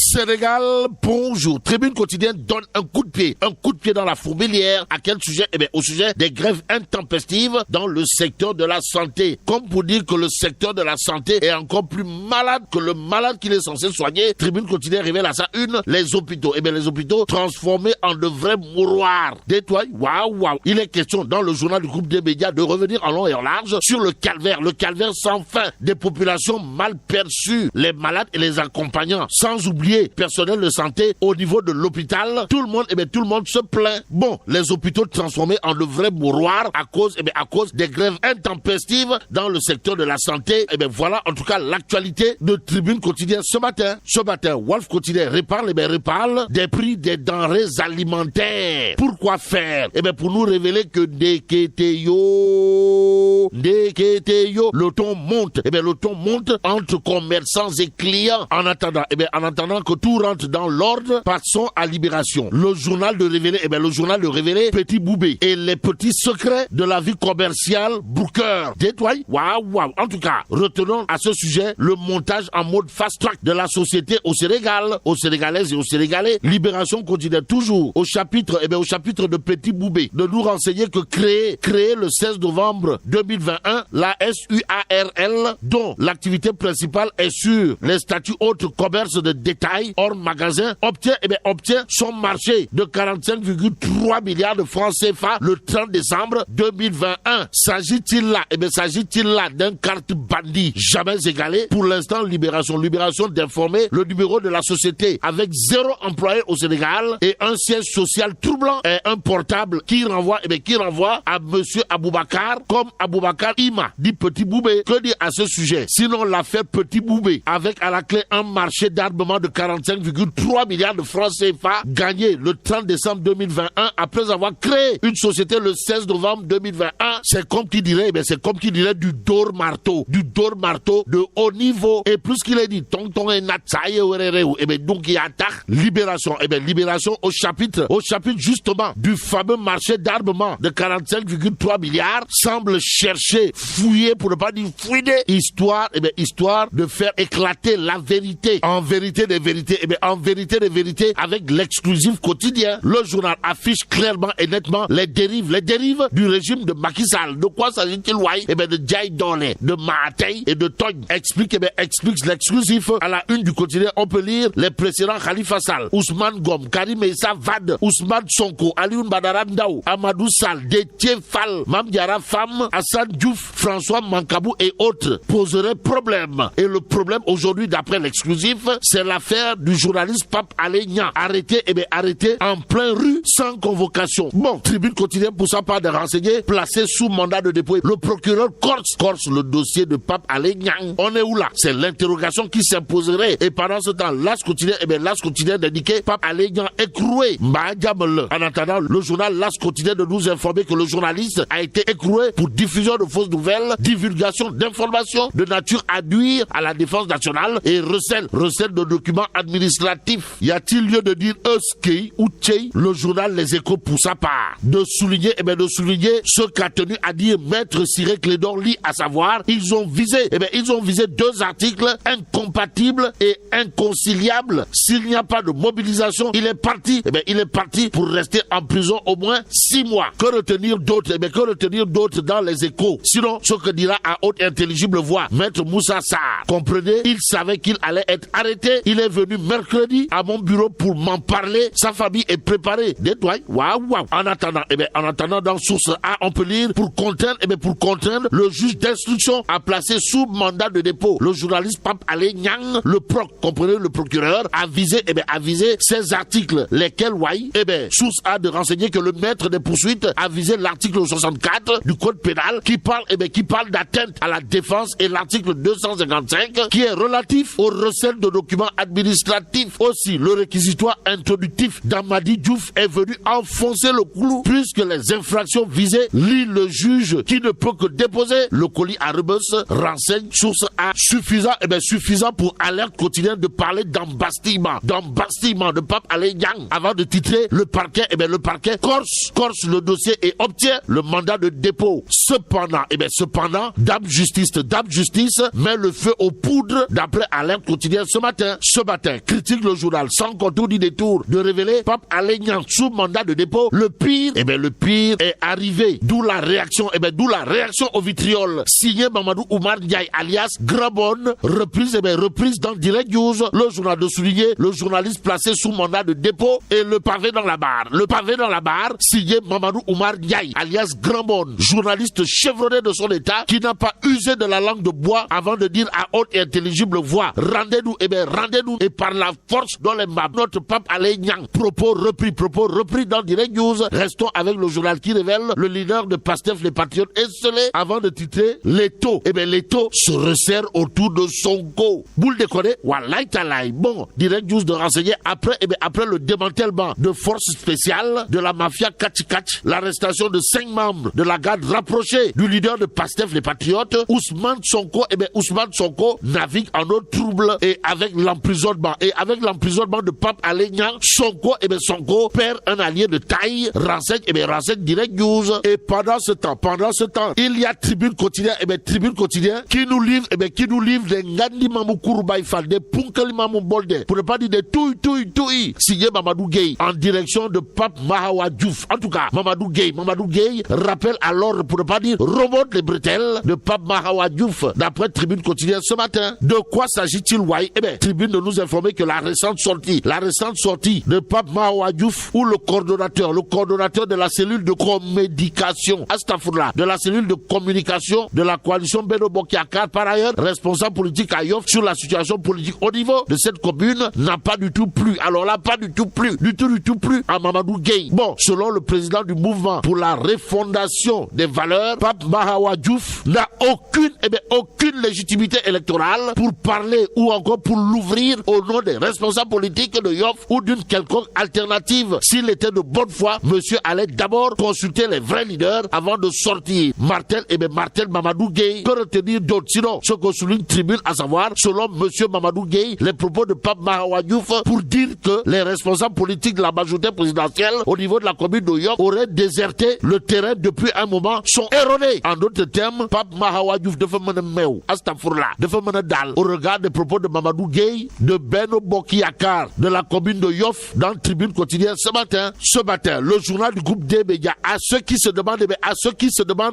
Sénégal, bonjour. Tribune quotidienne donne un coup de pied dans la fourmilière. À quel sujet? Au sujet des grèves intempestives dans le secteur de la santé. Comme pour dire que le secteur de la santé est encore plus malade que le malade qu'il est censé soigner. Tribune quotidienne révèle à sa une les hôpitaux. Les hôpitaux transformés en de vrais mouroirs. Détoile, waouh. Il est question dans le journal du groupe des médias de revenir en long et en large sur le calvaire sans fin des populations mal perçues, les malades et les accompagnants, sans oublier personnel de santé au niveau de l'hôpital. Tout le monde se plaint. Bon, les hôpitaux transformés en de vrais mouroirs à cause des grèves intempestives dans le secteur de la santé. Voilà en tout cas l'actualité de Tribune quotidienne ce matin. Wolf quotidien reparle des prix des denrées alimentaires. Pourquoi faire? Pour nous révéler que le ton monte. Le ton monte entre commerçants et clients. En attendant que tout rentre dans l'ordre, passons à Libération. Le journal de révéler Petit Boubé et les petits secrets de la vie commerciale Booker. Détoile, waouh. En tout cas, retenons à ce sujet le montage en mode fast track de la société au Sénégal, aux Sénégalaises et aux Sénégalais. Libération continue toujours au chapitre de Petit Boubé de nous renseigner que créé le 16 novembre 2021, la SUARL, dont l'activité principale est sur les statuts autres commerce de détail hors magasin, obtient son marché de 45,3 milliards de francs CFA le 30 décembre 2021. S'agit-il là d'un carte bandit jamais égalé? Pour l'instant, Libération d'informer le numéro de la société avec 0 employé au Sénégal et un siège social troublant et un portable qui renvoie à monsieur Aboubakar comme Aboubakar Ima, dit Petit Boubé. Que dire à ce sujet? Sinon l'affaire Petit Boubé, avec à la clé un marché d'armement de 45,3 milliards de francs CFA gagné le 30 décembre 2021 après avoir créé une société le 16 novembre 2021. C'est comme qui dirait du dor marteau de haut niveau. Et plus qu'il est dit, tonton et natsaye donc il attaque Libération. Libération au chapitre justement du fameux marché d'armement de 45,3 milliards semble chercher, fouiller pour ne pas dire fouiner, histoire de faire éclater la vérité. En vérité des vérités avec l'exclusif quotidien. Le journal affiche clairement et nettement les dérives du régime de Macky Sall. De quoi s'agit-il, de Jai Dole, de Maatei et de Togn. Explique l'exclusif. À la une du quotidien, on peut lire les précédents Khalifa Sall, Ousmane Gom, Karim Issa Wade, Ousmane Sonko, Alioune Badara Ndao, Amadou Sall, Déthié Fall, Mame Diarra Fam, Hassan Diouf, François Mancabou et autres poseraient problème. Et le problème aujourd'hui, d'après l'exclusif, c'est l'affaire du journaliste Pape Alé Niang, arrêté en plein rue sans convocation. Bon, Tribune quotidienne pour sa part de renseigner, placé sous mandat de dépôt. Le procureur corse le dossier de Pape Alé Niang. On est où là? C'est l'interrogation qui s'imposerait. Et pendant ce temps, l'As quotidien d'indiquer Pape Alé Niang écroué. En attendant, le journal L'As quotidien de nous informer que le journaliste a été écroué pour diffusion de fausses nouvelles, divulgation d'informations de nature à nuire à la défense nationale et recel de documents administratifs. Y a-t-il lieu de dire Euskei ou Tchei? Le journal Les Échos pour sa part de souligner ce qu'a tenu à dire Maître Ciré Clédor Ly, à savoir ils ont visé 2 articles incompatibles et inconciliables. S'il n'y a pas de mobilisation, il est parti pour rester en prison au moins 6 mois. Que retenir d'autres dans Les Échos? Sinon, ce que dira à haute intelligible voix Maître Moussa Sarr. Comprenez, il savait qu'il allait être arrêté. Il est venu mercredi à mon bureau pour m'en parler. Sa famille est préparée. Détoile, waouh. En attendant, dans Source A, on peut lire pour contraindre le juge d'instruction à placer sous mandat de dépôt le journaliste Pape Alé Niang, le procureur a visé ces articles, lesquels, Source A de renseigner que le maître des poursuites a visé l'article 64 du code pénal qui parle d'atteinte à la défense et l'article 255 qui est relatif au recel de documents administratifs. Aussi, le réquisitoire introductif d'Amadi Diouf est venu enfoncer le clou puisque les infractions visées lit le juge qui ne peut que déposer le colis à Rebus, renseigne Source A. Suffisant pour Alerte quotidienne de parler d'embastillement de Pape Alé Niang avant de titrer le parquet corse le dossier et obtient le mandat de dépôt. Cependant, Dame Justice met le feu aux poudres d'après Alerte quotidienne ce matin. matin, critique le journal sans contour ni détour de révéler Pape Alé Niang sous mandat de dépôt. Le pire est arrivé. D'où la réaction au vitriol. Signé Mamadou Oumar Ndiaye alias Grabon, reprise dans Direct News. Le journal de souligner le journaliste placé sous mandat de dépôt et le pavé dans la barre. Le pavé dans la barre, signé Mamadou Oumar Ndiaye alias Grabon, journaliste chevronné de son état qui n'a pas usé de la langue de bois avant de dire à haute et intelligible voix: rendez-nous et par la force dans les mains notre Pape Alé Niang. Propos repris dans Direct News. Restons avec le journal qui révèle le leader de Pastef les Patriotes esselé avant de titrer l'étau. L'étau se resserre autour de Sonko. Boule déconner, wallahi talaï. Bon, Direct News de renseigner après le démantèlement de forces spéciales de la mafia Kachikach, l'arrestation de 5 membres de la garde rapprochée du leader de Pastef les Patriotes, Ousmane Sonko navigue en eau trouble et avec l'emprisonnement de Pape Alé Niang, Sonko perd un allié de taille. Renseigne Direct News. Et pendant ce temps, il y a Tribune Quotidien qui nous livre des Ngandi Mamou Kouroubaï Fall, des Punkali Mamou Bolde, pour ne pas dire des Touy, signé Mamadou Gueye, en direction de Pape Mahawa Diouf. En tout cas, Mamadou Gueye rappelle à l'ordre, pour ne pas dire remonte les bretelles de Pape Mahawa Diouf, d'après Tribune Quotidien ce matin. De quoi s'agit-il, Wai? Tribune de nous informer que la récente sortie de Pape Mahawa Diouf, où le coordonnateur de la cellule de communication, de la cellule de communication de la coalition Benno Bokk Yakaar, par ailleurs responsable politique à Yoff sur la situation politique au niveau de cette commune, n'a pas du tout plu. Alors là, pas du tout plu à Mamadou Gueye. Bon, selon le président du mouvement pour la refondation des valeurs, Pape Mahawa Diouf n'a aucune légitimité électorale pour parler ou encore pour l'ouvrir au nom des responsables politiques de Yoff ou d'une quelconque alternative. S'il était de bonne foi, monsieur allait d'abord consulter les vrais leaders avant de sortir. Martel Mamadou Gueye. Que retenir d'autre? Sinon, ce que souligne Tribune, à savoir, selon monsieur Mamadou Gueye, les propos de Pape Mahawa Diouf pour dire que les responsables politiques de la majorité présidentielle au niveau de la commune de Yoff auraient déserté le terrain depuis un moment sont erronés. En d'autres termes, Pape Mahawa Diouf dafa mën a meew astafurla dafa mën a daal au regard des propos de Mamadou Gueye de Benno Bokk Yakaar de la commune de Yoff dans Tribune Quotidien ce matin, le journal du groupe des médias, à ceux qui se demandent,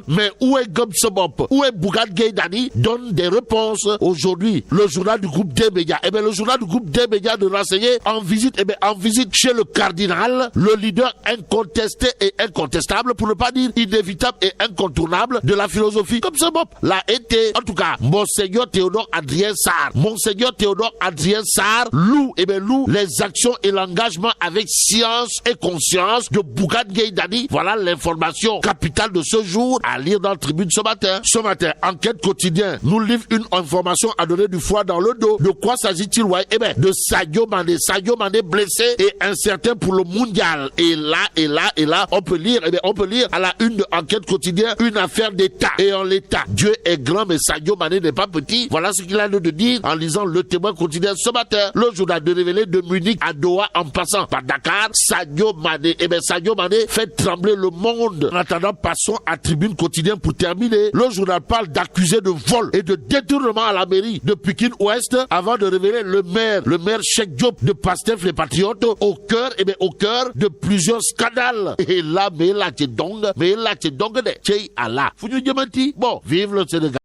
mais où est Gomsebop, où est Bougane Gueye Dany, donne des réponses. Aujourd'hui, le journal du groupe des médias, de renseigner en visite chez le cardinal, le leader incontesté et incontestable, pour ne pas dire inévitable et incontournable de la philosophie Gomsebop l'a été. En tout cas, Monseigneur Théodore Adrien Sarr loue les actions et l'engagement avec science et conscience de Bougane Gueye Dany. Voilà l'information capitale de ce jour à lire dans la Tribune ce matin. Enquête Quotidien nous livre une information à donner du foie dans le dos. De quoi s'agit-il? De Sadio Mané blessé et incertain pour le mondial. Et là, on peut lire à la une de Enquête Quotidien une affaire d'État. Et en l'état, Dieu est grand mais Sadio Mané n'est pas petit. Voilà ce qu'il a de dire en lisant Le Témoin Quotidien ce matin. Le journal de révéler de Munich à Doha en passant par Dakar, Sadio Mané fait trembler le monde. En attendant, passons à Tribune Quotidien pour terminer. Le journal parle d'accusés de vol et de détournement à la mairie de Pikine Ouest avant de révéler le maire Cheikh Diop de Pastef les Patriotes au cœur de plusieurs scandales. Et là, mais là, c'est donc de Allah. Bon, vive le Sénégal.